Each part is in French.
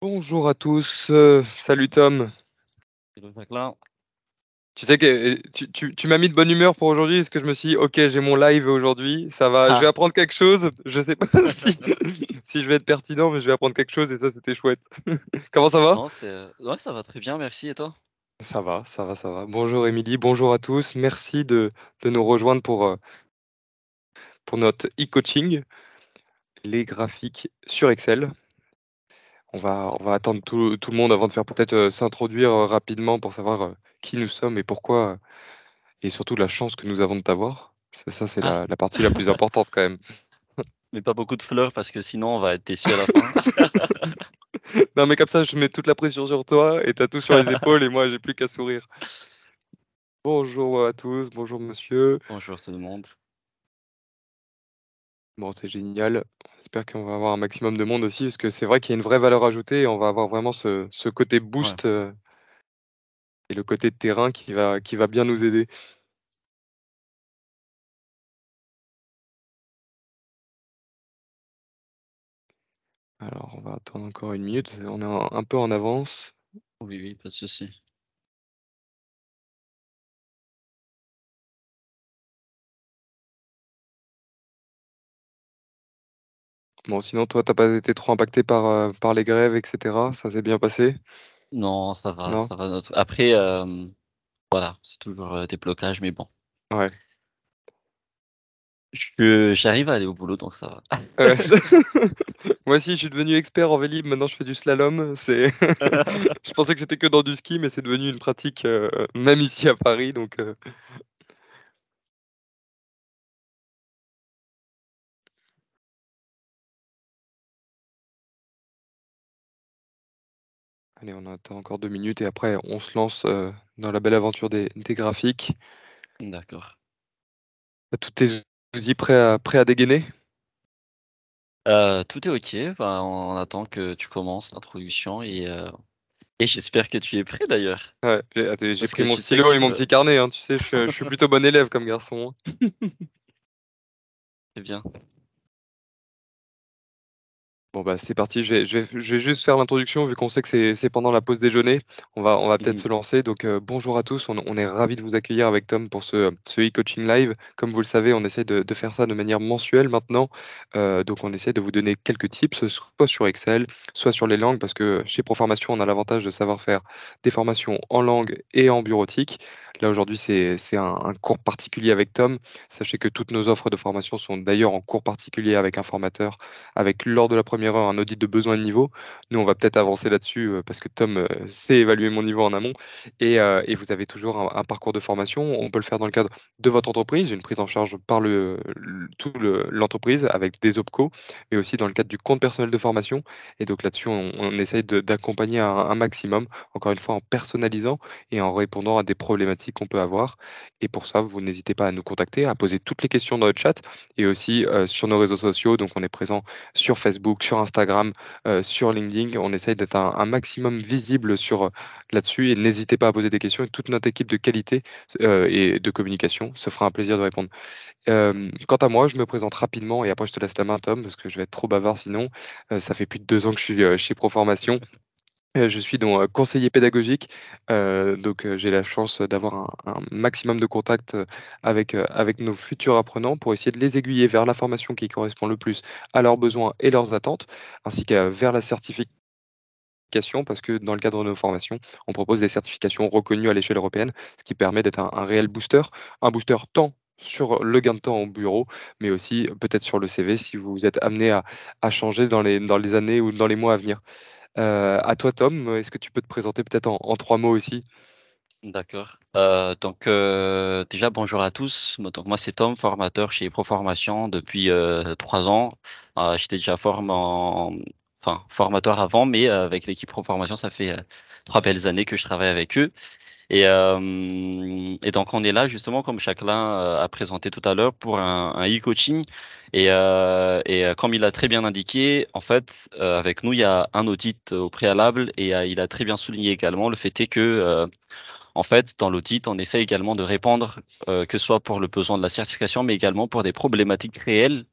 Bonjour à tous, salut Tom. Hello Jacqueline. Tu sais que tu m'as mis de bonne humeur pour aujourd'hui parce que je me suis dit, ok, j'ai mon live aujourd'hui, ça va, je vais Ah, apprendre quelque chose. Je sais pas si je vais être pertinent, mais je vais apprendre quelque chose et ça, c'était chouette. Comment ça va? non, ouais, ça va très bien, merci. Et toi? Ça va, ça va, ça va. Bonjour Émilie, bonjour à tous. Merci de nous rejoindre pour notre e-coaching, les graphiques sur Excel. On va attendre tout le monde avant de faire peut-être s'introduire rapidement pour savoir qui nous sommes et pourquoi. Et surtout la chance que nous avons de t'avoir. Ça, c'est Ah, la partie la plus importante quand même. mais pas beaucoup de fleurs parce que sinon on va être déçus à la fin. Non, mais comme ça, je mets toute la pression sur toi et t'as tout sur les épaules et moi, j'ai plus qu'à sourire. Bonjour à tous, bonjour monsieur. Bonjour tout le monde. Bon, c'est génial. J'espère qu'on va avoir un maximum de monde aussi parce que c'est vrai qu'il y a une vraie valeur ajoutée et on va avoir vraiment ce côté Ouais. boost et le côté de terrain qui va bien nous aider. Alors, on va attendre encore une minute. On est un peu en avance. Oui, oui, pas de souci. Bon, sinon, toi, t'as pas été trop impacté par les grèves, etc. Ça s'est bien passé? Non, ça va, Non? ça va. Après, voilà, c'est toujours des blocages, mais bon. Ouais. J'arrive à aller au boulot, donc ça va. Ouais. Moi aussi, je suis devenu expert en Vélib. Maintenant, je fais du slalom. Je pensais que c'était que dans du ski, mais c'est devenu une pratique, même ici à Paris. Donc, allez, on attend encore 2 minutes et après, on se lance dans la belle aventure des graphiques. D'accord. Tout est vous y prêt à dégainer? Tout est OK. Enfin, on attend que tu commences l'introduction et j'espère que tu es prêt d'ailleurs. Ouais, j'ai Parce pris que mon tu sais stylo et mon que petit carnet. Hein, tu sais, je suis plutôt bon élève comme garçon. Hein. c'est bien. Bon bah c'est parti, je vais juste faire l'introduction vu qu'on sait que c'est pendant la pause déjeuner. On va peut-être Mhm. se lancer. Donc bonjour à tous, on est ravis de vous accueillir avec Tom pour ce e-coaching live. Comme vous le savez, on essaie de faire ça de manière mensuelle maintenant. Donc on essaie de vous donner quelques tips, soit sur Excel, soit sur les langues, parce que chez Proformation, on a l'avantage de savoir faire des formations en langue et en bureautique. Là aujourd'hui, c'est un cours particulier avec Tom. Sachez que toutes nos offres de formation sont d'ailleurs en cours particulier avec un formateur avec lors de la première heure un audit de besoin et de niveau. Nous, on va peut-être avancer là-dessus parce que Tom sait évaluer mon niveau en amont et vous avez toujours un parcours de formation. On peut le faire dans le cadre de votre entreprise, une prise en charge par l'entreprise avec des OPCO, mais aussi dans le cadre du compte personnel de formation. Et donc là-dessus, on essaye d'accompagner un maximum, encore une fois en personnalisant et en répondant à des problématiques qu'on peut avoir. Et pour ça, vous n'hésitez pas à nous contacter, à poser toutes les questions dans le chat et aussi sur nos réseaux sociaux. Donc on est présent sur Facebook, sur Instagram, sur LinkedIn. On essaye d'être un maximum visible là-dessus et n'hésitez pas à poser des questions et toute notre équipe de qualité et de communication se fera un plaisir de répondre. Quant à moi, je me présente rapidement et après je te laisse la main, Tom, parce que je vais être trop bavard sinon. Ça fait plus de 2 ans que je suis chez Proformation. Je suis donc conseiller pédagogique, donc j'ai la chance d'avoir un maximum de contacts, avec nos futurs apprenants pour essayer de les aiguiller vers la formation qui correspond le plus à leurs besoins et leurs attentes, ainsi que vers la certification parce que dans le cadre de nos formations, on propose des certifications reconnues à l'échelle européenne, ce qui permet d'être un réel booster. Un booster tant sur le gain de temps au bureau, mais aussi peut-être sur le CV si vous êtes amené à changer dans les années ou dans les mois à venir. À toi, Tom, est-ce que tu peux te présenter peut-être en 3 mots aussi? D'accord. Donc déjà bonjour à tous. Donc moi c'est Tom, formateur chez Proformation depuis 3 ans. J'étais déjà enfin formateur avant, mais avec l'équipe Proformation ça fait 3 belles années que je travaille avec eux. Et donc on est là justement comme Jacqueline a présenté tout à l'heure pour un e-coaching. Comme il a très bien indiqué, en fait avec nous il y a un audit au préalable et il a très bien souligné également le fait est que en fait, dans l'audit, on essaie également de répondre, que ce soit pour le besoin de la certification, mais également pour des problématiques réelles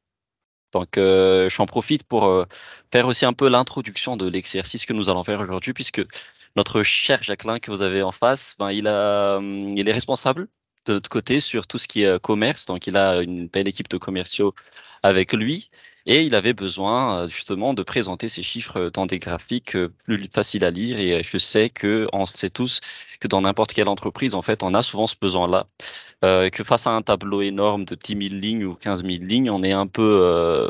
Donc, j'en profite pour faire aussi un peu l'introduction de l'exercice que nous allons faire aujourd'hui, puisque notre cher Jacqueline que vous avez en face, ben, il est responsable de notre côté sur tout ce qui est commerce. Donc, il a une belle équipe de commerciaux avec lui et il avait besoin justement de présenter ces chiffres dans des graphiques plus faciles à lire. Et je sais que on sait tous que dans n'importe quelle entreprise, en fait, on a souvent ce besoin-là que face à un tableau énorme de 10 000 lignes ou 15 000 lignes, on est un peu,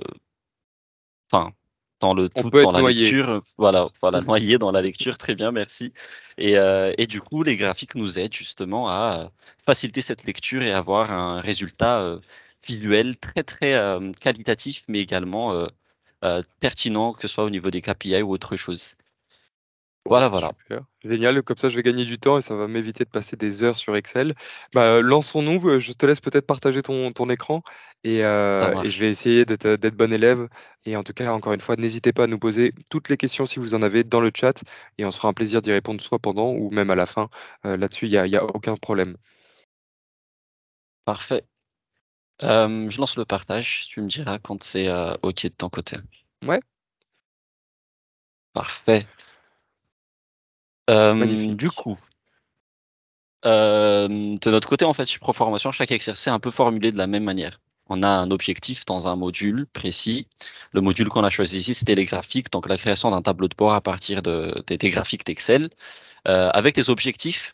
enfin, dans le On tout, peut dans être la noyé. lecture, voilà, noyé dans la lecture, très bien, merci. Et du coup, les graphiques nous aident justement à faciliter cette lecture et avoir un résultat visuel très, très qualitatif, mais également pertinent, que ce soit au niveau des KPI ou autre chose. Bon, Voilà, bah, voilà, super, génial, comme ça je vais gagner du temps et ça va m'éviter de passer des heures sur Excel. Bah, lançons-nous, je te laisse peut-être partager ton écran ça et je marche. vais essayer d'être bon élève. Et en tout cas, encore une fois, n'hésitez pas à nous poser toutes les questions si vous en avez dans le chat et on se fera un plaisir d'y répondre soit pendant ou même à la fin. Là-dessus, il y a aucun problème. Parfait. Je lance le partage. Tu me diras quand c'est OK de ton côté. Ouais, Parfait. Du magnifique. coup, de notre côté, en fait, chez Proformation, chaque exercice est un peu formulé de la même manière. On a un objectif dans un module précis. Le module qu'on a choisi ici, c'était les graphiques, donc la création d'un tableau de bord à partir des graphiques d'Excel, avec des objectifs.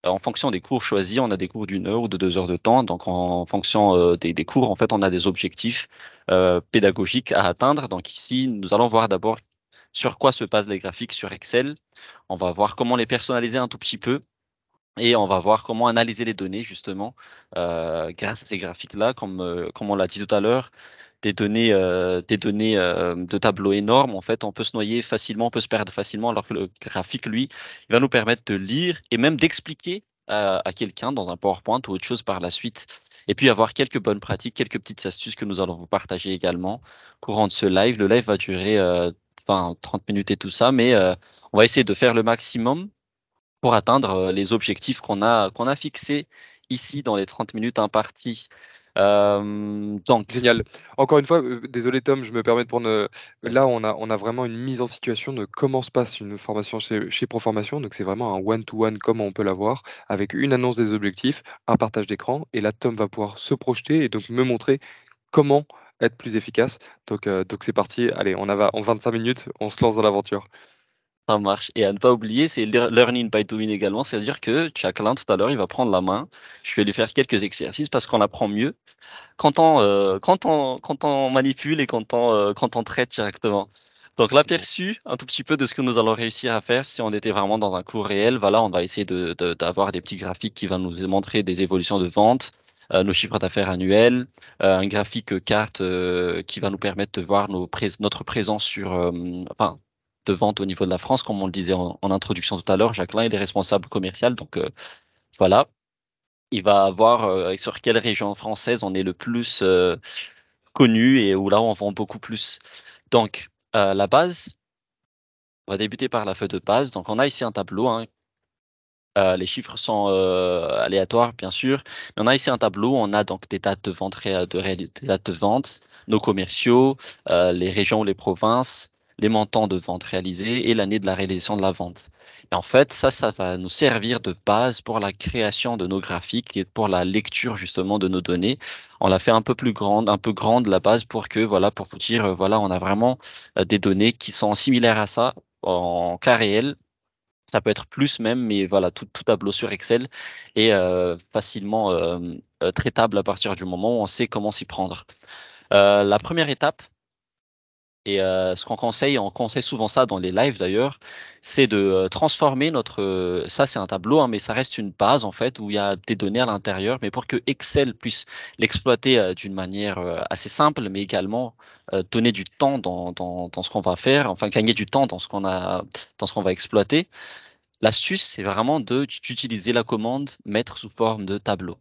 En fonction des cours choisis, on a des cours d'1 heure ou de 2 heures de temps. Donc, en fonction des cours, en fait, on a des objectifs pédagogiques à atteindre. Donc, ici, nous allons voir d'abord sur quoi se basent les graphiques sur Excel. On va voir comment les personnaliser un tout petit peu. Et on va voir comment analyser les données, justement, grâce à ces graphiques-là, comme on l'a dit tout à l'heure, des données de tableaux énormes. En fait, on peut se noyer facilement, on peut se perdre facilement, alors que le graphique, lui, il va nous permettre de lire et même d'expliquer à quelqu'un dans un PowerPoint ou autre chose par la suite. Et puis avoir quelques bonnes pratiques, quelques petites astuces que nous allons vous partager également courant de ce live. Le live va durer 30 minutes et tout ça, mais on va essayer de faire le maximum pour atteindre les objectifs qu'on a fixés ici dans les 30 minutes imparties. Donc, Génial. Encore une fois, désolé Tom, je me permets de prendre, là vas-y. on a vraiment une mise en situation de comment se passe une formation chez Proformation, donc c'est vraiment un one to one comme on peut l'avoir, avec une annonce des objectifs, un partage d'écran et là Tom va pouvoir se projeter et donc me montrer comment être plus efficace. Donc c'est parti, allez, on va en 25 minutes, on se lance dans l'aventure. Ça marche. Et à ne pas oublier, c'est learning by doing également. C'est-à-dire que Jacqueline, tout à l'heure, il va prendre la main. Je vais lui faire quelques exercices parce qu'on apprend mieux quand on manipule et quand on traite directement. Donc, Bon, l'aperçu, un tout petit peu de ce que nous allons réussir à faire si on était vraiment dans un cours réel. Voilà, on va essayer d'avoir des petits graphiques qui vont nous montrer des évolutions de vente, nos chiffres d'affaires annuels, un graphique carte qui va nous permettre de voir notre présence enfin, de vente au niveau de la France, comme on le disait en introduction tout à l'heure. Jacqueline, il est responsable commercial, donc voilà. Il va voir sur quelle région française on est le plus connu et où là on vend beaucoup plus. Donc, la base, on va débuter par la feuille de base. Donc, on a ici un tableau, hein. Les chiffres sont aléatoires, bien sûr. Mais on a ici un tableau, on a donc des dates de vente, des dates de vente, nos commerciaux, les régions ou les provinces, les montants de vente réalisés et l'année de la réalisation de la vente. Et en fait, ça va nous servir de base pour la création de nos graphiques et pour la lecture justement de nos données. On l'a fait un peu plus grande, un peu grande la base pour que, voilà, pour vous dire, voilà, on a vraiment des données qui sont similaires à ça en cas réel. Ça peut être plus même, mais voilà, tout tableau sur Excel est facilement traitable à partir du moment où on sait comment s'y prendre. La première étape, et ce qu'on conseille, on conseille souvent ça dans les lives d'ailleurs, c'est de transformer ça c'est un tableau, hein, mais ça reste une base en fait où il y a des données à l'intérieur, mais pour que Excel puisse l'exploiter d'une manière assez simple, mais également donner du temps dans ce qu'on va faire, enfin gagner du temps dans ce qu'on va exploiter. L'astuce, c'est vraiment d'utiliser la commande mettre sous forme de tableau.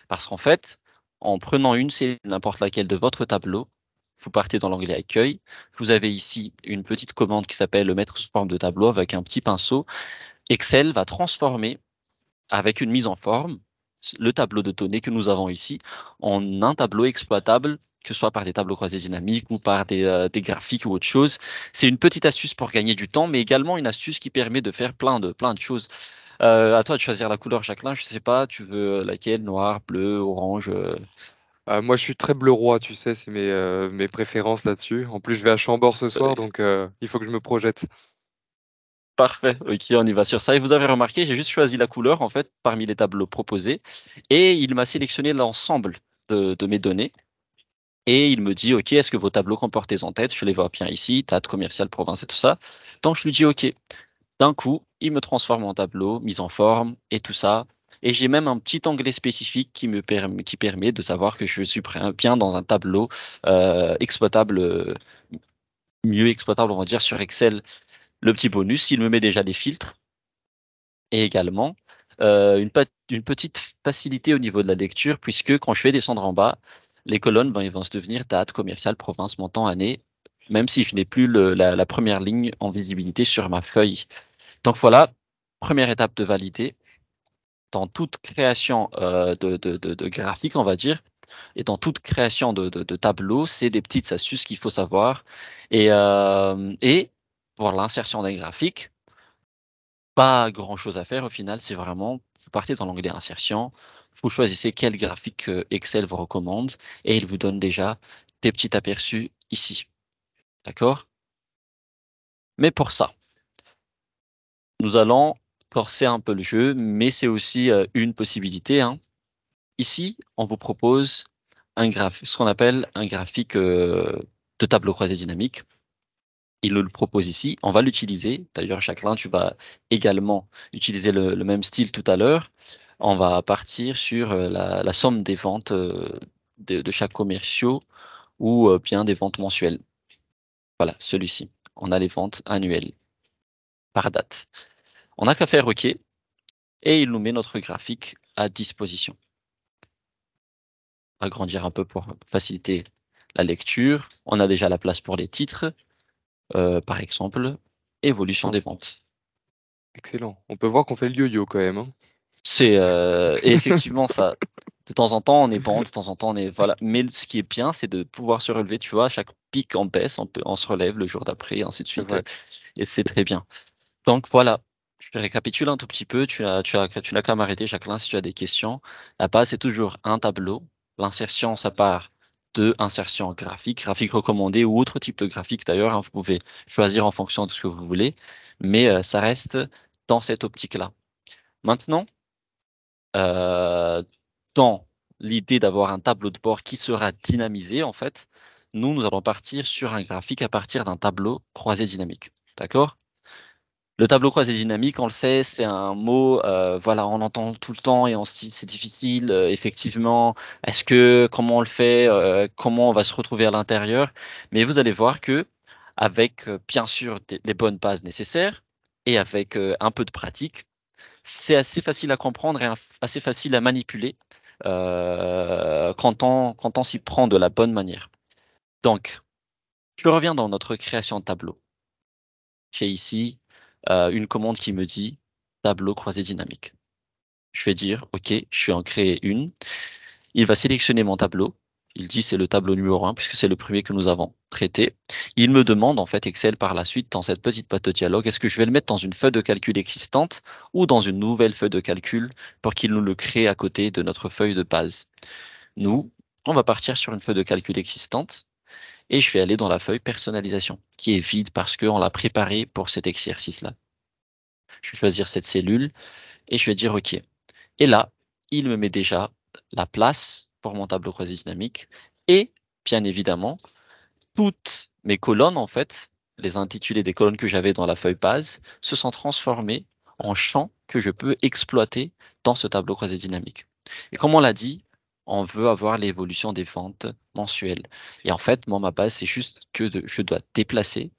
Parce qu'en fait, en prenant une cellule n'importe laquelle de votre tableau, vous partez dans l'onglet accueil. Vous avez ici une petite commande qui s'appelle le mettre sous forme de tableau avec un petit pinceau. Excel va transformer avec une mise en forme le tableau de données que nous avons ici en un tableau exploitable que ce soit par des tableaux croisés dynamiques ou par des graphiques ou autre chose. C'est une petite astuce pour gagner du temps, mais également une astuce qui permet de faire plein de choses. À toi de choisir la couleur, Jacqueline. Je sais pas, tu veux laquelle? Noir, bleu, orange. Moi, je suis très bleu roi, tu sais, c'est mes préférences là-dessus. En plus, je vais à Chambord ce soir, donc il faut que je me projette. Parfait, ok, on y va sur ça. Et vous avez remarqué, j'ai juste choisi la couleur en fait parmi les tableaux proposés et il m'a sélectionné l'ensemble de mes données et il me dit, ok, est-ce que vos tableaux comportent des en-têtes? Je les vois bien ici, date commerciale, province et tout ça. Donc je lui dis, ok. D'un coup, il me transforme en tableau, mise en forme et tout ça. Et j'ai même un petit onglet spécifique qui permet de savoir que je suis bien dans un tableau exploitable, mieux exploitable, on va dire, sur Excel. Le petit bonus, il me met déjà des filtres et également une petite facilité au niveau de la lecture, puisque quand je vais descendre en bas, les colonnes, ben, ils vont se devenir date, commerciale, province, montant, année, même si je n'ai plus la première ligne en visibilité sur ma feuille. Donc voilà, première étape de valider. Dans toute création de graphique, on va dire, et dans toute création de tableau, c'est des petites astuces qu'il faut savoir. Et pour l'insertion d'un graphique, pas grand-chose à faire au final, c'est vraiment, vous partez dans l'onglet insertion, vous choisissez quel graphique Excel vous recommande, et il vous donne déjà des petits aperçus ici. D'accord? Mais pour ça, nous allons corser un peu le jeu, mais c'est aussi une possibilité, hein. Ici, on vous propose ce qu'on appelle un graphique de tableau croisé dynamique. Il nous le propose ici. On va l'utiliser. D'ailleurs, Jacqueline, tu vas également utiliser le même style tout à l'heure. On va partir sur la somme des ventes de chaque commerciaux ou bien des ventes mensuelles. Voilà, celui-ci. On a les ventes annuelles par date. On n'a qu'à faire OK et il nous met notre graphique à disposition. Agrandir un peu pour faciliter la lecture. On a déjà la place pour les titres, par exemple, évolution des ventes. Excellent. On peut voir qu'on fait le yo-yo quand même, hein. Et effectivement ça. De temps en temps, on est bon, de temps en temps, on est voilà. Mais ce qui est bien, c'est de pouvoir se relever. Tu vois, chaque pic en baisse, on se relève le jour d'après, et ainsi de C'est suite. vrai. Et c'est très bien. Donc voilà. Je récapitule un tout petit peu. Tu n'as qu'à m'arrêter, Jacqueline, si tu as des questions. La base, c'est toujours un tableau. L'insertion, ça part de insertion graphique, graphique recommandé ou autre type de graphique d'ailleurs, hein. Vous pouvez choisir en fonction de ce que vous voulez, mais ça reste dans cette optique-là. Maintenant, euh, dans l'idée d'avoir un tableau de bord qui sera dynamisé, en fait, nous allons partir sur un graphique à partir d'un tableau croisé dynamique. D'accord? Le tableau croisé dynamique, on le sait, c'est un mot, voilà, on l'entend tout le temps et on se dit c'est difficile, effectivement. Comment on le fait, comment on va se retrouver à l'intérieur? Mais vous allez voir que avec bien sûr les bonnes bases nécessaires et avec un peu de pratique, c'est assez facile à comprendre et assez facile à manipuler quand on s'y prend de la bonne manière. Donc, je reviens dans notre création de tableau. J'ai ici une commande qui me dit tableau croisé dynamique. Je vais dire, OK, je vais en créer une. Il va sélectionner mon tableau. Il dit c'est le tableau numéro 1 puisque c'est le premier que nous avons traité. Il me demande en fait Excel par la suite dans cette petite boîte de dialogue, est-ce que je vais le mettre dans une feuille de calcul existante ou dans une nouvelle feuille de calcul pour qu'il nous le crée à côté de notre feuille de base. Nous, on va partir sur une feuille de calcul existante et je vais aller dans la feuille personnalisation qui est vide parce qu'on l'a préparée pour cet exercice-là. Je vais choisir cette cellule et je vais dire OK. Et là, il me met déjà la place pour mon tableau croisé dynamique et bien évidemment, toutes mes colonnes, en fait, les intitulés des colonnes que j'avais dans la feuille base, se sont transformées en champs que je peux exploiter dans ce tableau croisé dynamique. Et comme on l'a dit, on veut avoir l'évolution des ventes mensuelles. Et en fait, moi, ma base, c'est juste que je dois déplacer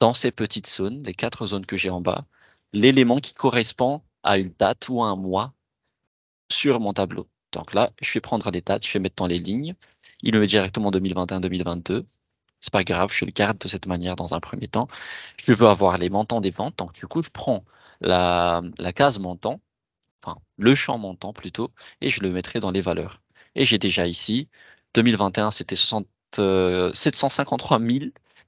dans ces petites zones, les 4 zones que j'ai en bas, l'élément qui correspond à une date ou à un mois sur mon tableau. Donc là, je vais prendre les dates, je vais mettre dans les lignes. Il me met directement 2021-2022. C'est pas grave, je le garde de cette manière dans un premier temps. Je veux avoir les montants des ventes. Donc du coup, je prends la case montant, enfin le champ montant plutôt, et je le mettrai dans les valeurs. Et j'ai déjà ici 2021, c'était 753 000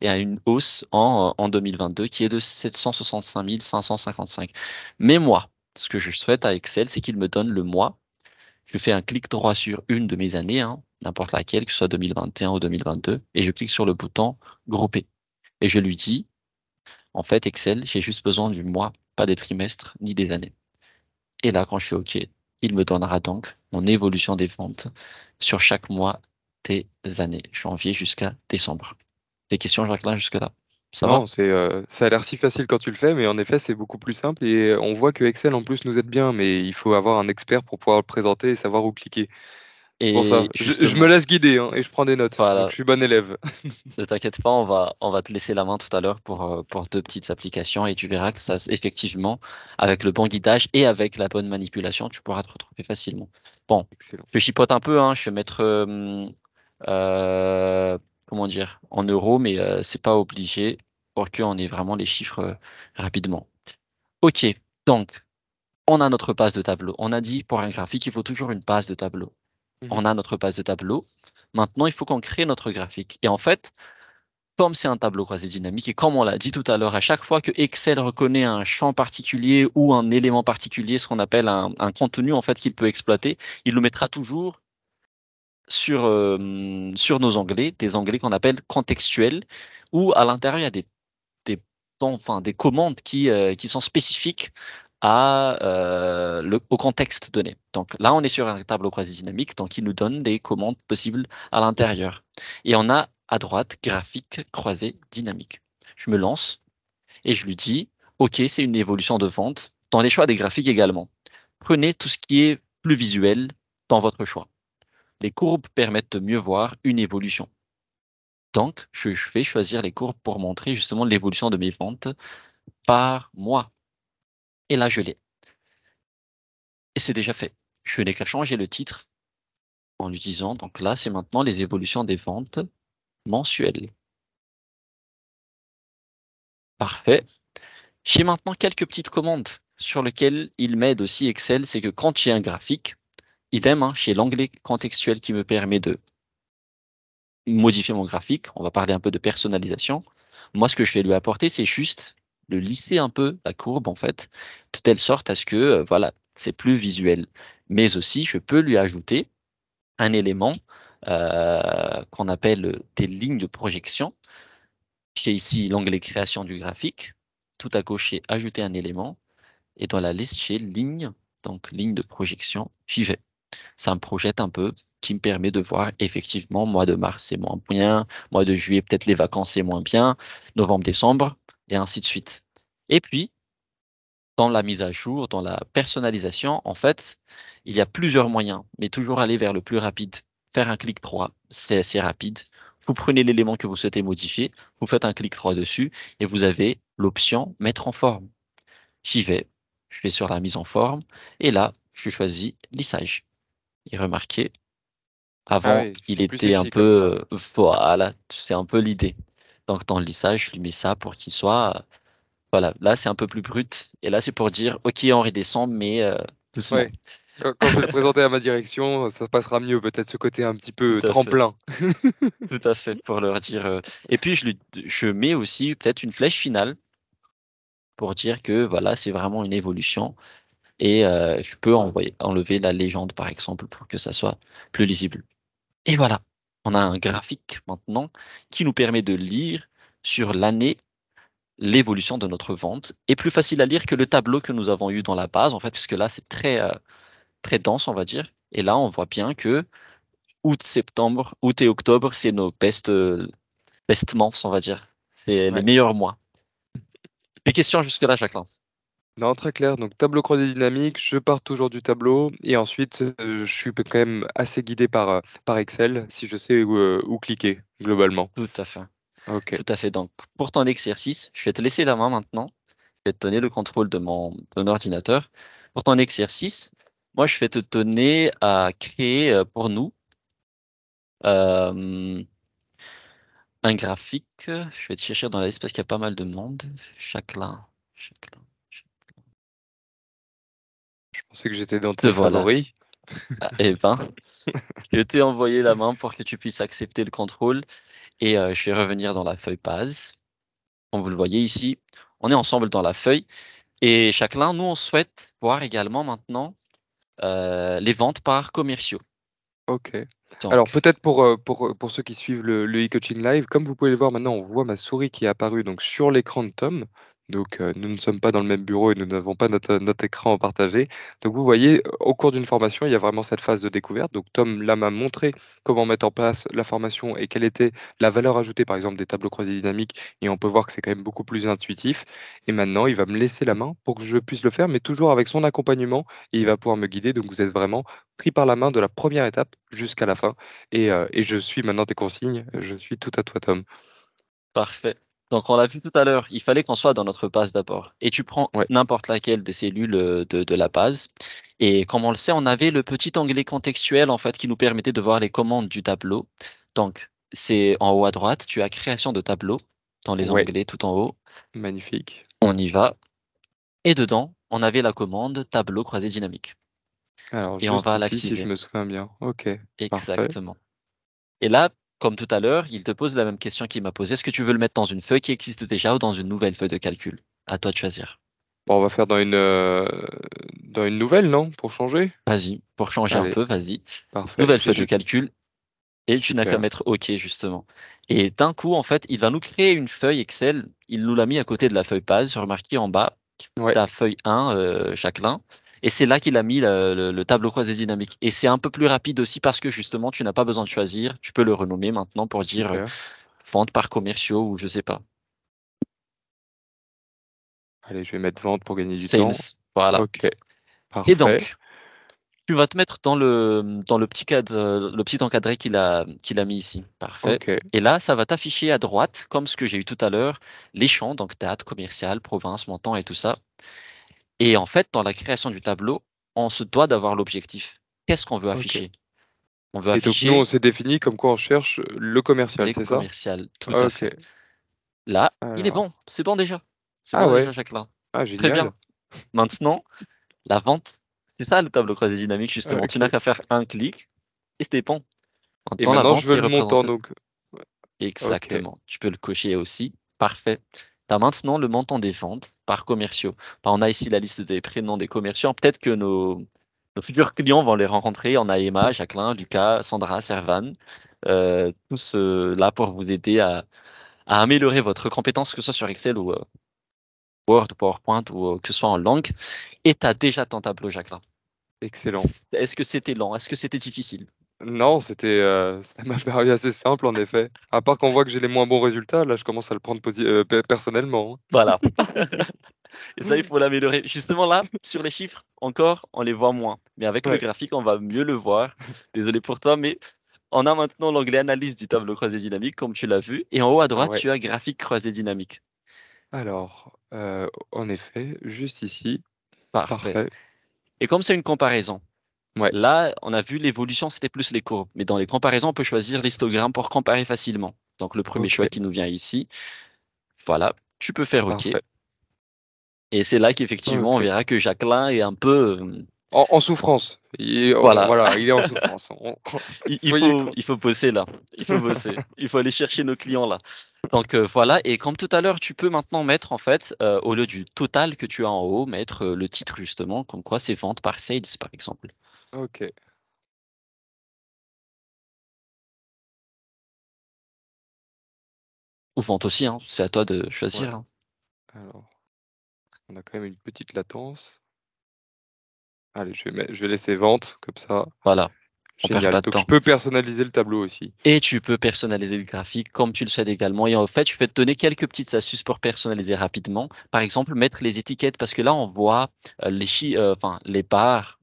et à une hausse en 2022 qui est de 765 555. Mais moi, ce que je souhaite à Excel, c'est qu'il me donne le mois. Je fais un clic droit sur une de mes années, hein, n'importe laquelle, que ce soit 2021 ou 2022, et je clique sur le bouton grouper. Et je lui dis, en fait, Excel, j'ai juste besoin du mois, pas des trimestres ni des années. Et là, quand je fais OK, il me donnera donc mon évolution des ventes sur chaque mois des années, janvier jusqu'à décembre. Des questions, Jacqueline, jusque-là? Ça va? Non, ça a l'air si facile quand tu le fais, mais en effet, c'est beaucoup plus simple et on voit que Excel en plus nous aide bien, mais il faut avoir un expert pour pouvoir le présenter et savoir où cliquer. C'est pour ça. Et Je me justement, laisse guider, hein, et je prends des notes, donc voilà, je suis bon élève. ne t'inquiète pas, on va te laisser la main tout à l'heure pour deux petites applications et tu verras que ça, effectivement, avec le bon guidage et avec la bonne manipulation, tu pourras te retrouver facilement. Bon, Excellent. je chipote un peu, hein, je vais mettre, comment dire, en euros, mais c'est pas obligé pour qu'on ait vraiment les chiffres rapidement. Ok, donc, on a notre base de tableau. On a dit pour un graphique, il faut toujours une base de tableau. Mhm. On a notre base de tableau. Maintenant, il faut qu'on crée notre graphique. Et en fait, comme c'est un tableau croisé dynamique, et comme on l'a dit tout à l'heure, à chaque fois que Excel reconnaît un champ particulier ou un élément particulier, ce qu'on appelle un contenu en fait qu'il peut exploiter, il le mettra toujours sur nos onglets, des onglets qu'on appelle contextuels, où à l'intérieur il y a enfin, des commandes qui sont spécifiques au contexte donné. Donc là, on est sur un tableau croisé dynamique, donc il nous donne des commandes possibles à l'intérieur. Et on a à droite graphique croisé dynamique. Je me lance et je lui dis, OK, c'est une évolution de vente. Dans les choix des graphiques également, prenez tout ce qui est plus visuel dans votre choix. Les courbes permettent de mieux voir une évolution. Donc, je vais choisir les courbes pour montrer justement l'évolution de mes ventes par mois. Et là, je l'ai. Et c'est déjà fait. Je n'ai qu'à changer le titre en lui disant, donc là, c'est maintenant les évolutions des ventes mensuelles. Parfait. J'ai maintenant quelques petites commandes sur lesquelles il m'aide aussi Excel. C'est que quand j'ai un graphique, idem, hein, j'ai l'onglet contextuel qui me permet de modifier mon graphique. On va parler un peu de personnalisation. Moi, ce que je vais lui apporter, c'est juste de lisser un peu la courbe, en fait, de telle sorte à ce que, voilà, c'est plus visuel. Mais aussi, je peux lui ajouter un élément qu'on appelle des lignes de projection. J'ai ici l'onglet création du graphique. Tout à gauche, j'ai ajouter un élément. Et dans la liste, j'ai ligne, donc ligne de projection. J'y vais. Ça me projette un peu, qui me permet de voir effectivement, mois de mars, c'est moins bien. Mois de juillet, peut-être les vacances, c'est moins bien. Novembre, décembre, et ainsi de suite. Et puis, dans la mise à jour, dans la personnalisation, en fait, il y a plusieurs moyens, mais toujours aller vers le plus rapide. Faire un clic droit, c'est assez rapide. Vous prenez l'élément que vous souhaitez modifier, vous faites un clic droit dessus et vous avez l'option mettre en forme. J'y vais, je vais sur la mise en forme et là, je choisis lissage. Et remarquez, Ah avant, oui, il c'est plus était un sexy comme ça. peu, voilà, c'est un peu l'idée. Donc, dans le lissage, je lui mets ça pour qu'il soit voilà, là c'est un peu plus brut. Et là c'est pour dire, ok, on redescend, mais doucement. Ouais. Quand je vais le présenter à ma direction, ça passera mieux, peut-être ce côté un petit Tout peu à fait, tremplin. tout à fait, pour leur dire. Et puis je mets aussi peut-être une flèche finale pour dire que voilà, c'est vraiment une évolution. Et je peux enlever la légende par exemple pour que ça soit plus lisible. Et voilà, on a un graphique maintenant qui nous permet de lire sur l'année l'évolution de notre vente. Et plus facile à lire que le tableau que nous avons eu dans la base, en fait, puisque là c'est très dense, on va dire. Et là, on voit bien que août et octobre, c'est nos best months, on va dire. C'est les Ouais. meilleurs mois. Des questions jusque-là, Jacqueline? Non, très clair. Donc, tableau croisé dynamique, je pars toujours du tableau et ensuite, je suis quand même assez guidé par Excel si je sais où cliquer globalement. Tout à fait. Ok. Tout à fait. Donc, pour ton exercice, je vais te laisser la main maintenant. Je vais te donner le contrôle de de mon ordinateur. Pour ton exercice, moi, je vais te donner à créer pour nous euh, un graphique. Je vais te chercher dans la liste parce qu'il y a pas mal de monde. Jacqueline. Jacqueline. Je pensais que j'étais dans Te tes voilà. favoris. Ah, eh ben, je t'ai envoyé la main pour que tu puisses accepter le contrôle et je vais revenir dans la feuille base. Comme vous le voyez ici, on est ensemble dans la feuille et chacun, nous, on souhaite voir également maintenant les ventes par commerciaux. OK. Alors Donc, peut-être pour ceux qui suivent le e-coaching live, comme vous pouvez le voir maintenant, on voit ma souris qui est apparue donc sur l'écran de Tom. Donc nous ne sommes pas dans le même bureau et nous n'avons pas notre écran partagé. Donc vous voyez, au cours d'une formation, il y a vraiment cette phase de découverte. Donc Tom là m'a montré comment mettre en place la formation et quelle était la valeur ajoutée, par exemple, des tableaux croisés dynamiques. Et on peut voir que c'est quand même beaucoup plus intuitif. Et maintenant, il va me laisser la main pour que je puisse le faire, mais toujours avec son accompagnement et il va pouvoir me guider. Donc vous êtes vraiment pris par la main de la première étape jusqu'à la fin. Et je suis maintenant tes consignes. Je suis tout à toi, Tom. parfait. Donc, on l'a vu tout à l'heure, il fallait qu'on soit dans notre base d'abord. Et tu prends Ouais, n'importe laquelle des cellules de la base. Et comme on le sait, on avait le petit onglet contextuel en fait qui nous permettait de voir les commandes du tableau. Donc, c'est en haut à droite, tu as création de tableau dans les ouais, onglets tout en haut. magnifique. On y va. Et dedans, on avait la commande tableau croisé dynamique. Alors, Et on juste va ici, si je l'activer. me souviens bien. Ok, parfait. Exactement. Et là, comme tout à l'heure, il te pose la même question qu'il m'a posée. Est-ce que tu veux le mettre dans une feuille qui existe déjà ou dans une nouvelle feuille de calcul? À toi de choisir. Bon, on va faire dans une nouvelle, non? Pour changer? Vas-y, pour changer un Allez, peu, vas-y. parfait. Nouvelle feuille de calcul et tu n'as qu'à Super. mettre OK justement. Et d'un coup, en fait, il va nous créer une feuille Excel. Il nous l'a mis à côté de la feuille base. Remarquez en bas, Ouais, ta feuille 1, Jacqueline. Et c'est là qu'il a mis le tableau croisé dynamique. Et c'est un peu plus rapide aussi parce que justement, tu n'as pas besoin de choisir. Tu peux le renommer maintenant pour dire super. vente par commerciaux ou je sais pas. Allez, je vais mettre vente pour gagner du temps. Sales. Voilà. Ok, Et parfait. donc, tu vas te mettre dans le petit cadre, le petit encadré qu'il a mis ici. Parfait. Ok, Et là, ça va t'afficher à droite, comme ce que j'ai eu tout à l'heure, les champs, donc date, commercial, province, montant et tout ça. Et en fait, dans la création du tableau, on se doit d'avoir l'objectif. Qu'est-ce qu'on veut ok. afficher? On veut Et donc, nous, on afficher s'est défini comme quoi on cherche le commercial, les c'est ça? commerciales. Tout à Ok. fait. Là, il est bon. Alors. C'est bon déjà. C'est Ah bon déjà, ouais. Jacqueline. Ah, Très bien. génial. Maintenant, la vente. C'est ça le tableau croisé dynamique, justement. Tu n'as Ok. qu'à faire un clic et c'est bon. Et Dans la maintenant, vente, je veux c'est le montant, représenté. donc. Ok. Exactement. Tu peux le cocher aussi. Parfait. Tu as maintenant le montant des ventes par commerciaux. On a ici la liste des prénoms des commerciaux. Peut-être que nos futurs clients vont les rencontrer. On a Emma, Jacqueline, Lucas, Sandra, Servan. Tous là pour vous aider à améliorer votre compétence, que ce soit sur Excel ou Word, PowerPoint ou que ce soit en langue. Et tu as déjà ton tableau, Jacqueline. Excellent. Est-ce que c'était lent? Est-ce que c'était difficile? Non, ça m'a paru assez simple en effet. À part qu'on voit que j'ai les moins bons résultats, là je commence à le prendre personnellement, Voilà. Et ça, il hein. faut l'améliorer. Justement, là, sur les chiffres, encore, on les voit moins. Mais avec le Ouais, graphique, on va mieux le voir. Désolé pour toi, mais on a maintenant l'onglet analyse du tableau croisé dynamique, comme tu l'as vu. Et en haut à droite, ouais. tu as graphique croisé dynamique. Alors, en effet, juste ici, Parfait. parfait. Et comme c'est une comparaison, Ouais, là, on a vu l'évolution, c'était plus les courbes. Mais dans les comparaisons, on peut choisir l'histogramme pour comparer facilement. Donc, le premier choix ok, qui nous vient ici, voilà, tu peux faire OK. parfait. Et c'est là qu'effectivement, on Ok. verra que Jacqueline est un peu, En souffrance. voilà, Voilà, il est en souffrance. il Soyez faut, il faut bosser là. Il faut bosser. Il faut aller chercher nos clients là. Donc voilà. Et comme tout à l'heure, tu peux maintenant mettre en fait, au lieu du total que tu as en haut, mettre le titre justement, comme quoi c'est vente par sales par exemple. Ok. Ou vente aussi, hein. C'est à toi de Ouais. choisir, hein. Alors, on a quand même une petite latence. Allez, je vais laisser vente, comme ça. Voilà. On perd Génial. pas de Donc je temps. peux personnaliser le tableau aussi. Et tu peux personnaliser le graphique comme tu le souhaites également. Et en fait, je vais te donner quelques petites astuces pour personnaliser rapidement. Par exemple, mettre les étiquettes parce que là, on voit enfin, les barres.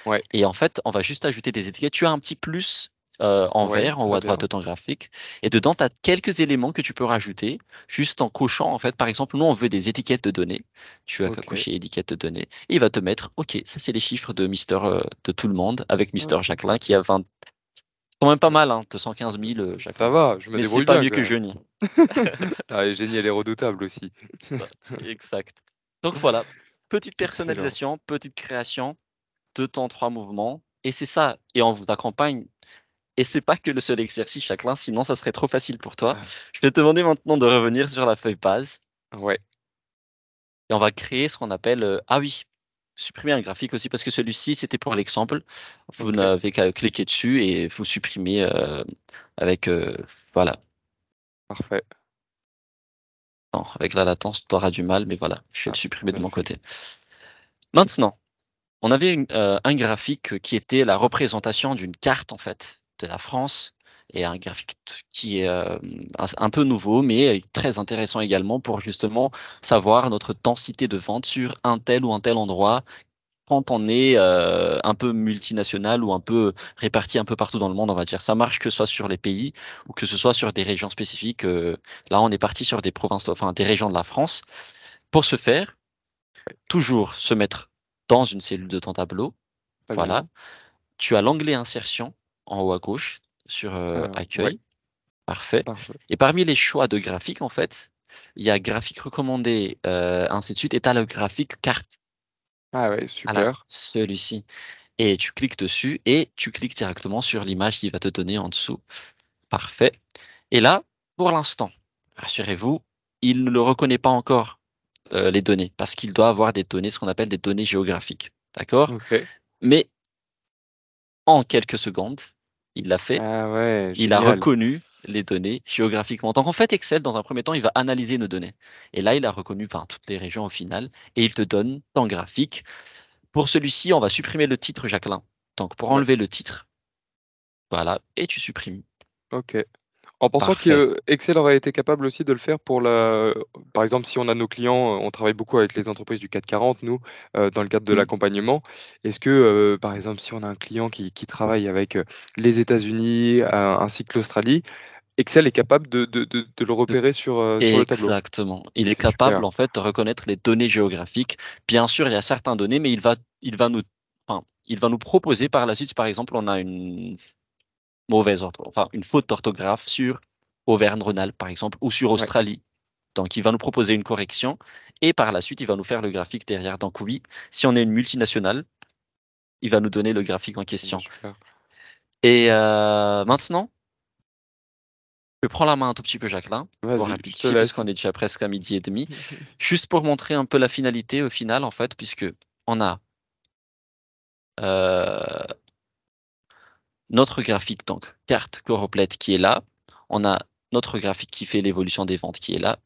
Ouais, Et en fait, on va juste ajouter des étiquettes. Tu as un petit plus en ouais, vert en haut très à droite bien. de ton graphique. Et dedans, tu as quelques éléments que tu peux rajouter juste en cochant. En fait, par exemple, nous, on veut des étiquettes de données. Tu as qu'à Ok. cocher étiquettes de données. Et il va te mettre, OK, ça, c'est les chiffres de Mister, de tout le monde avec Mister Ok. Jacquelin qui a 20, quand même pas mal, hein, 215 000 Ça Jacquelin. va, je me Mais c'est débrouille pas bien mieux quand que même. Jeuni. Ah, et Génie, elle est redoutable aussi. Exact. Donc voilà, petite Excellent. personnalisation, petite création, deux temps, trois mouvements. Et c'est ça. Et on vous accompagne. Et c'est pas que le seul exercice, Jacqueline, sinon ça serait trop facile pour toi. Ah, Je vais te demander maintenant de revenir sur la feuille base ouais, et on va créer ce qu'on appelle, ah oui, supprimer un graphique aussi parce que celui-ci c'était pour l'exemple. Vous OK, n'avez qu'à cliquer dessus et vous supprimez avec, voilà. parfait. Non, avec la latence, tu auras du mal, mais voilà, je vais Ah, le supprimer de bien mon fait. côté. Maintenant, on avait un graphique qui était la représentation d'une carte en fait de la France et un graphique qui est un peu nouveau mais très intéressant également pour justement savoir notre densité de vente sur un tel ou un tel endroit quand on est un peu multinational ou un peu réparti un peu partout dans le monde, on va dire. Ça marche que ce soit sur les pays ou que ce soit sur des régions spécifiques. Là, on est parti sur des provinces, enfin des régions de la France. Pour ce faire, toujours se mettre dans une cellule de ton tableau. Très Voilà. bien. Tu as l'onglet insertion en haut à gauche sur Ouais, accueil. Parfait. parfait. Et parmi les choix de graphique, en fait, il y a graphique recommandé, ainsi de suite, et tu as le graphique carte. Ah ouais, Voilà, super. celui-ci. Et tu cliques dessus et tu cliques directement sur l'image qui va te donner en dessous. Parfait. Et là, pour l'instant, rassurez-vous, il ne le reconnaît pas encore, les données, parce qu'il doit avoir des données, ce qu'on appelle des données géographiques. D'accord? OK. Mais en quelques secondes, il l'a fait. Ah ouais, Il a génial. reconnu les données géographiquement. Donc en fait, Excel, dans un premier temps, il va analyser nos données. Et là, il a reconnu enfin, toutes les régions au final, et il te donne ton graphique. Pour celui-ci, on va supprimer le titre, Jacqueline. Donc pour Ouais, enlever le titre, voilà, et tu supprimes. OK. En pensant Parfait. que Excel aurait été capable aussi de le faire pour la par exemple, si on a nos clients, on travaille beaucoup avec les entreprises du CAC 40 nous, dans le cadre de Hmm. l'accompagnement. Est-ce que, par exemple, si on a un client qui travaille avec, les États-Unis, ainsi que l'Australie, Excel est capable de le De- repérer sur le tableau? Exactement. Il est C'est capable, super. en fait, de reconnaître les données géographiques. Bien sûr, il y a certaines données, mais il va nous proposer par la suite, si par exemple, on a une enfin, une faute d'orthographe sur Auvergne-Rhône-Alpes, par exemple, ou sur Ouais, Australie. Donc, il va nous proposer une correction et par la suite, il va nous faire le graphique derrière. Donc, oui, si on est une multinationale, il va nous donner le graphique en bah, question. super. Et maintenant, je prends la main un tout petit peu, Jacqueline, pour Vas-y, je te rapidifier, puisqu'on laisse. est déjà presque à midi et demi. Juste pour montrer un peu la finalité au final, en fait, puisque on a euh, notre graphique, donc carte Coroplette qui est là. On a notre graphique qui fait l'évolution des ventes qui est là.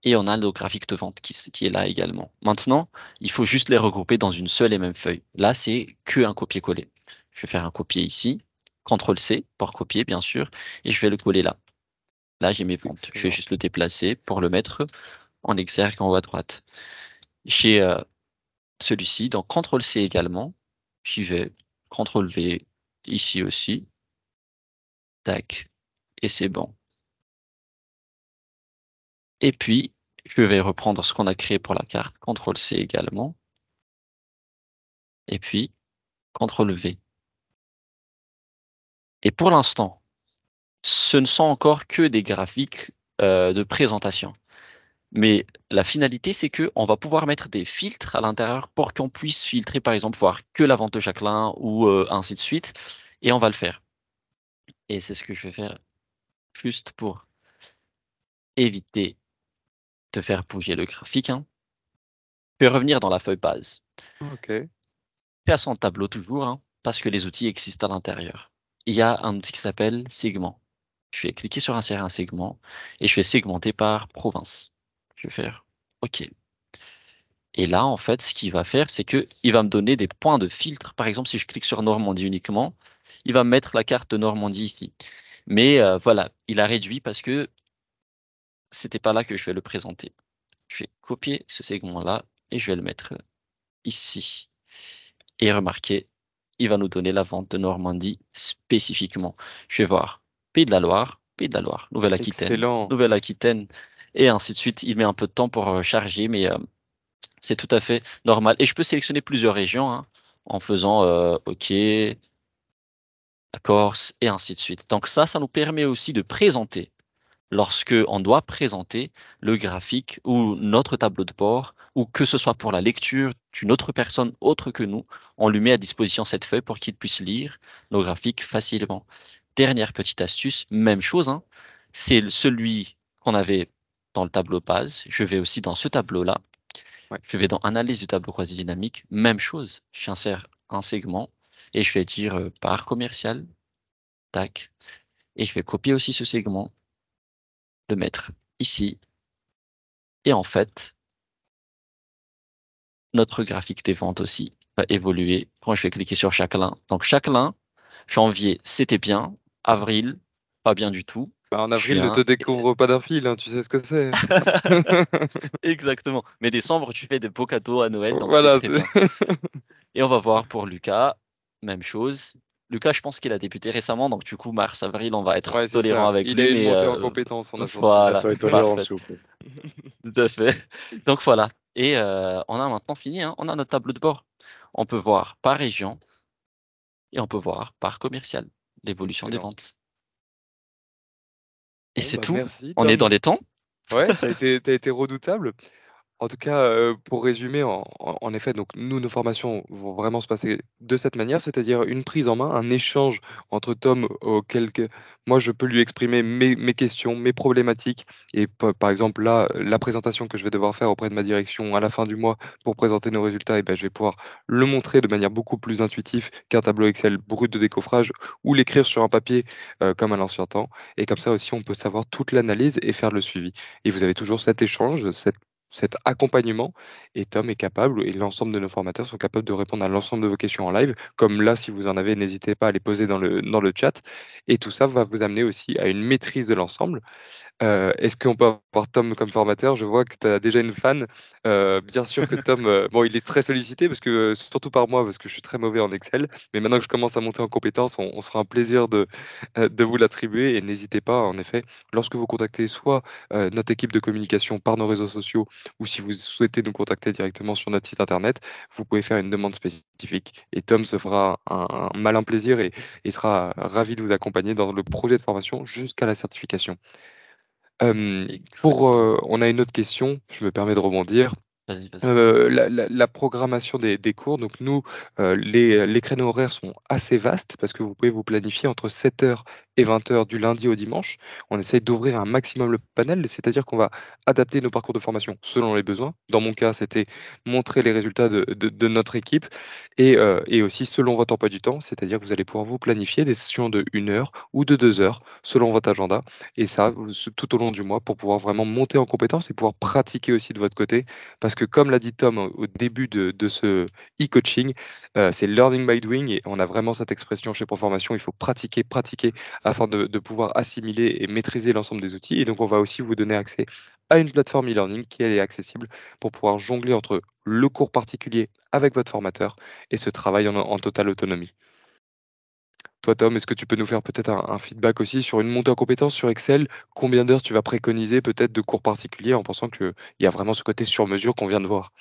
Et on a le graphique de vente qui est là également. Maintenant, il faut juste les regrouper dans une seule et même feuille. Là, c'est que un copier-coller. Je vais faire un copier ici. CTRL-C pour copier, bien sûr. Et je vais le coller là. Là, j'ai mes ventes. Je vais Excellent. juste le déplacer pour le mettre en exergue en haut à droite. J'ai celui-ci, donc CTRL-C également. J'y vais. CTRL-V ici aussi. Tac. Et c'est bon. Et puis, je vais reprendre ce qu'on a créé pour la carte. CTRL-C également. Et puis, CTRL-V. Et pour l'instant, ce ne sont encore que des graphiques de présentation. Mais la finalité, c'est que on va pouvoir mettre des filtres à l'intérieur pour qu'on puisse filtrer, par exemple, voir que la vente de Jacqueline ou ainsi de suite. Et on va le faire. Et c'est ce que je vais faire juste pour éviter de faire bouger le graphique, hein. Je vais revenir dans la feuille base. OK. Création de tableau toujours, hein, parce que les outils existent à l'intérieur. Il y a un outil qui s'appelle segment. Je vais cliquer sur insérer un segment et je vais segmenter par province. Je vais faire OK. Et là, en fait, ce qu'il va faire, c'est que il va me donner des points de filtre. Par exemple, si je clique sur Normandie uniquement, il va me mettre la carte de Normandie ici. Mais voilà, il a réduit parce que c'était pas là que je vais le présenter. Je vais copier ce segment-là et je vais le mettre ici. Et remarquez, il va nous donner la vente de Normandie spécifiquement. Je vais voir Pays de la Loire, Nouvelle-Aquitaine, Excellent. Nouvelle-Aquitaine, et ainsi de suite. Il met un peu de temps pour charger, mais c'est tout à fait normal. Et je peux sélectionner plusieurs régions hein, en faisant OK, la Corse, et ainsi de suite. Donc ça nous permet aussi de présenter lorsque on doit présenter le graphique ou notre tableau de bord, ou que ce soit pour la lecture d'une autre personne autre que nous, on lui met à disposition cette feuille pour qu'il puisse lire nos graphiques facilement. Dernière petite astuce, même chose, hein, c'est celui qu'on avait dans le tableau base. Je vais aussi dans ce tableau-là. Ouais. Je vais dans Analyse du tableau croisé dynamique. Même chose. J'insère un segment et je vais dire part commercial. Tac. Et je vais copier aussi ce segment, le mettre ici. Et en fait, notre graphique des ventes aussi va évoluer quand je vais cliquer sur chaque lin. Donc chaque lin, janvier, c'était bien. Avril, pas bien du tout. Bah, en avril, ne te Juin, découvre pas d'un fil, hein, tu sais ce que c'est. exactement. Mais décembre, tu fais des beaux cadeaux à Noël, donc c'est Voilà. très bien. Et on va voir pour Lucas, même chose. Lucas, je pense qu'il a débuté récemment, donc du coup, mars, avril, on va être Ouais, c'est tolérant ça. avec Il lui, a une mais montée en compétence, on a senti. Ah, voilà, soyez tolérants, parfait, s'il vous plaît. tout à fait. Donc voilà. Et on a maintenant fini, hein. On a notre tableau de bord. On peut voir par région et on peut voir par commercial l'évolution des Excellent. ventes. Et Bon, c'est bah tout. merci, On est dans Tom. les temps. Ouais, t'as été redoutable. En tout cas, pour résumer, en effet, donc nous, nos formations vont vraiment se passer de cette manière, c'est-à-dire une prise en main, un échange entre Tom auquel moi je peux lui exprimer mes questions, mes problématiques. Et par exemple, là, la présentation que je vais devoir faire auprès de ma direction à la fin du mois pour présenter nos résultats, et ben, je vais pouvoir le montrer de manière beaucoup plus intuitive qu'un tableau Excel brut de décoffrage ou l'écrire sur un papier comme à l'ancien temps. Et comme ça aussi, on peut savoir toute l'analyse et faire le suivi. Et vous avez toujours cet échange, cet accompagnement, et Tom est capable, et l'ensemble de nos formateurs sont capables de répondre à l'ensemble de vos questions en live. Comme là, si vous en avez, n'hésitez pas à les poser dans le chat. Et tout ça va vous amener aussi à une maîtrise de l'ensemble. Est-ce qu'on peut avoir Tom comme formateur? Je vois que tu as déjà une fan. Bien sûr que Tom, bon, il est très sollicité, parce que, surtout par moi, parce que je suis très mauvais en Excel. Mais maintenant que je commence à monter en compétences, on se fera un plaisir de vous l'attribuer. Et n'hésitez pas, en effet, lorsque vous contactez soit notre équipe de communication par nos réseaux sociaux, ou si vous souhaitez nous contacter directement sur notre site internet, vous pouvez faire une demande spécifique. Et Tom se fera un malin plaisir et sera ravi de vous accompagner dans le projet de formation jusqu'à la certification. Exactement. On a une autre question, je me permets de rebondir. Vas-y, vas-y. La programmation des cours, donc nous, les créneaux horaires sont assez vastes parce que vous pouvez vous planifier entre 7 heures et 20 heures du lundi au dimanche. On essaye d'ouvrir un maximum le panel, c'est-à-dire qu'on va adapter nos parcours de formation selon les besoins. Dans mon cas, c'était montrer les résultats de notre équipe, et aussi selon votre emploi du temps, c'est-à-dire que vous allez pouvoir vous planifier des sessions de 1 heure ou de 2 heures selon votre agenda, et ça tout au long du mois pour pouvoir vraiment monter en compétence et pouvoir pratiquer aussi de votre côté. Parce que comme l'a dit Tom au début de ce e-coaching, c'est learning by doing, et on a vraiment cette expression chez Proformation, il faut pratiquer, pratiquer afin de pouvoir assimiler et maîtriser l'ensemble des outils. Et donc, on va aussi vous donner accès à une plateforme e-learning qui elle est accessible pour pouvoir jongler entre le cours particulier avec votre formateur et ce travail en totale autonomie. Toi, Tom, est-ce que tu peux nous faire peut-être un feedback aussi sur une montée en compétences sur Excel? Combien d'heures tu vas préconiser peut-être de cours particuliers en pensant qu'il y a vraiment ce côté sur mesure qu'on vient de voir?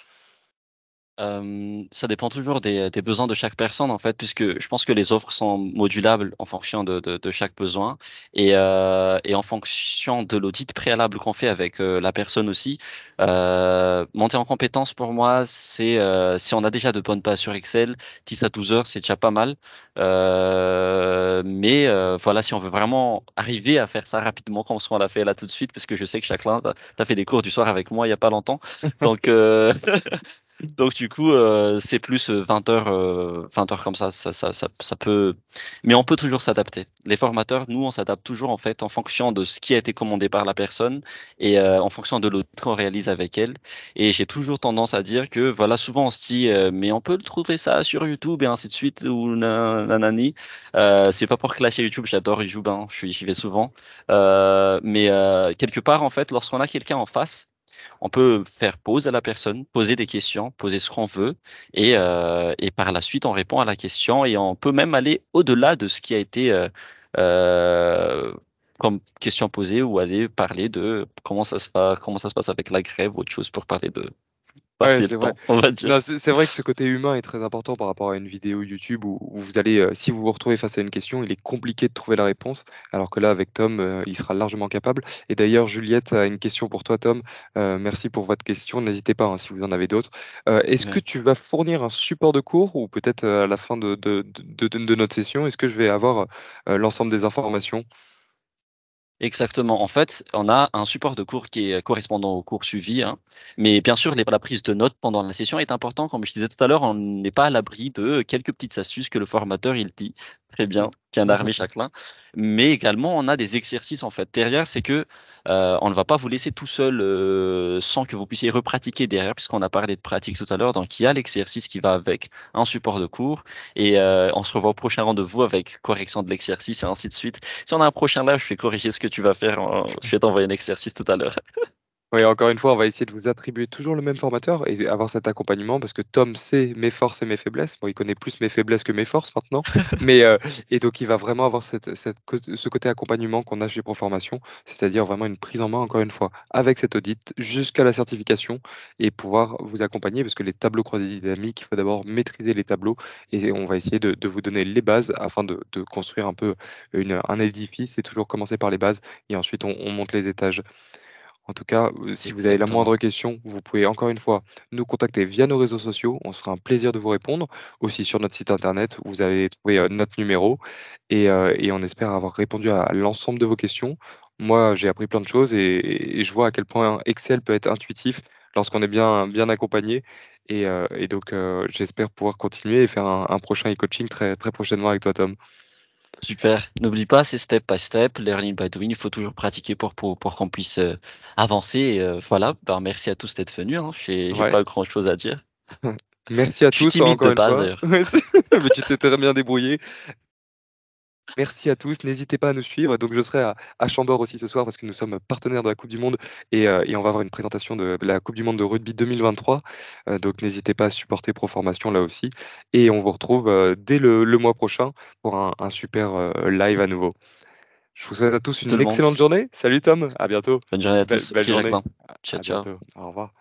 Ça dépend toujours des besoins de chaque personne, en fait, puisque je pense que les offres sont modulables en fonction de chaque besoin et en fonction de l'audit préalable qu'on fait avec la personne aussi. Monter en compétence pour moi, c'est si on a déjà de bonnes bases sur Excel, 10 à 12 heures, c'est déjà pas mal. Mais voilà, si on veut vraiment arriver à faire ça rapidement, comme on l'a fait là tout de suite, parce que je sais que chacun, t'as fait des cours du soir avec moi il y a pas longtemps. Donc, donc du coup, c'est plus 20 heures, 20 heures comme ça peut. Mais on peut toujours s'adapter. Les formateurs, nous, on s'adapte toujours en fait en fonction de ce qui a été commandé par la personne et en fonction de l'audit qu'on réalise avec elle. Et j'ai toujours tendance à dire que voilà, souvent on se dit, mais on peut le trouver ça sur YouTube et ainsi de suite ou nanani. C'est pas pour clasher YouTube, j'adore YouTube, hein, j'y vais souvent. Mais quelque part en fait, lorsqu'on a quelqu'un en face on peut faire pause à la personne, poser des questions, poser ce qu'on veut, et par la suite, on répond à la question et on peut même aller au-delà de ce qui a été euh, comme question posée ou aller parler de comment ça se passe avec la grève ou autre chose pour parler de. Ouais, passer le c'est vrai. temps, on va dire. Non, c'est vrai que ce côté humain est très important par rapport à une vidéo YouTube où vous allez, si vous vous retrouvez face à une question, il est compliqué de trouver la réponse, alors que là, avec Tom, il sera largement capable. Et d'ailleurs, Juliette a une question pour toi, Tom. Merci pour votre question. N'hésitez pas, hein, si vous en avez d'autres. Est-ce que Ouais. tu vas fournir un support de cours ou peut-être à la fin de notre session, est-ce que je vais avoir l'ensemble des informations? Exactement. En fait, on a un support de cours qui est correspondant au cours suivi, hein. Mais bien sûr, la prise de notes pendant la session est importante. Comme je disais tout à l'heure, on n'est pas à l'abri de quelques petites astuces que le formateur il dit très bien, bien armé chacun. Mais également, on a des exercices en fait derrière. C'est que on ne va pas vous laisser tout seul sans que vous puissiez repratiquer derrière, puisqu'on a parlé de pratique tout à l'heure. Donc, il y a l'exercice qui va avec un support de cours. Et on se revoit au prochain rendez-vous avec correction de l'exercice et ainsi de suite. Si on a un prochain live, je vais corriger ce que tu vas faire. Je vais t'envoyer un exercice tout à l'heure. Oui, encore une fois, on va essayer de vous attribuer toujours le même formateur et avoir cet accompagnement parce que Tom sait mes forces et mes faiblesses. Bon, il connaît plus mes faiblesses que mes forces maintenant, mais et donc il va vraiment avoir ce côté accompagnement qu'on a chez Proformation, c'est-à-dire vraiment une prise en main, encore une fois, avec cet audit jusqu'à la certification et pouvoir vous accompagner parce que les tableaux croisés dynamiques, il faut d'abord maîtriser les tableaux et on va essayer de vous donner les bases afin de construire un peu un édifice. C'est toujours commencer par les bases et ensuite on monte les étages. En tout cas, si vous avez la Exactement. moindre question, vous pouvez encore une fois nous contacter via nos réseaux sociaux. On se fera un plaisir de vous répondre. Aussi sur notre site internet, vous allez trouver notre numéro et on espère avoir répondu à l'ensemble de vos questions. Moi, j'ai appris plein de choses et je vois à quel point Excel peut être intuitif lorsqu'on est bien accompagné. Et donc, j'espère pouvoir continuer et faire un prochain e-coaching très, très prochainement avec toi, Tom. Super. N'oublie pas, c'est step by step, learning by doing. Il faut toujours pratiquer pour qu'on puisse avancer. Et, voilà. Ben, merci à tous d'être venus, hein. J'ai Ouais. pas grand-chose à dire. Merci à Je suis tous timide de encore une base fois. d'ailleurs. Mais tu t'es très bien débrouillé. Merci à tous, n'hésitez pas à nous suivre. Donc je serai à Chambord aussi ce soir parce que nous sommes partenaires de la Coupe du monde et on va avoir une présentation de la Coupe du monde de rugby 2023. Donc n'hésitez pas à supporter Proformation là aussi. Et on vous retrouve dès le mois prochain pour un super live à nouveau. Je vous souhaite à tous Tout une le monde. excellente journée. Salut Tom, à bientôt. Bonne journée à Belle, tous. belle Ok, journée. Jacqueline. Ciao, À ciao. bientôt. Au revoir.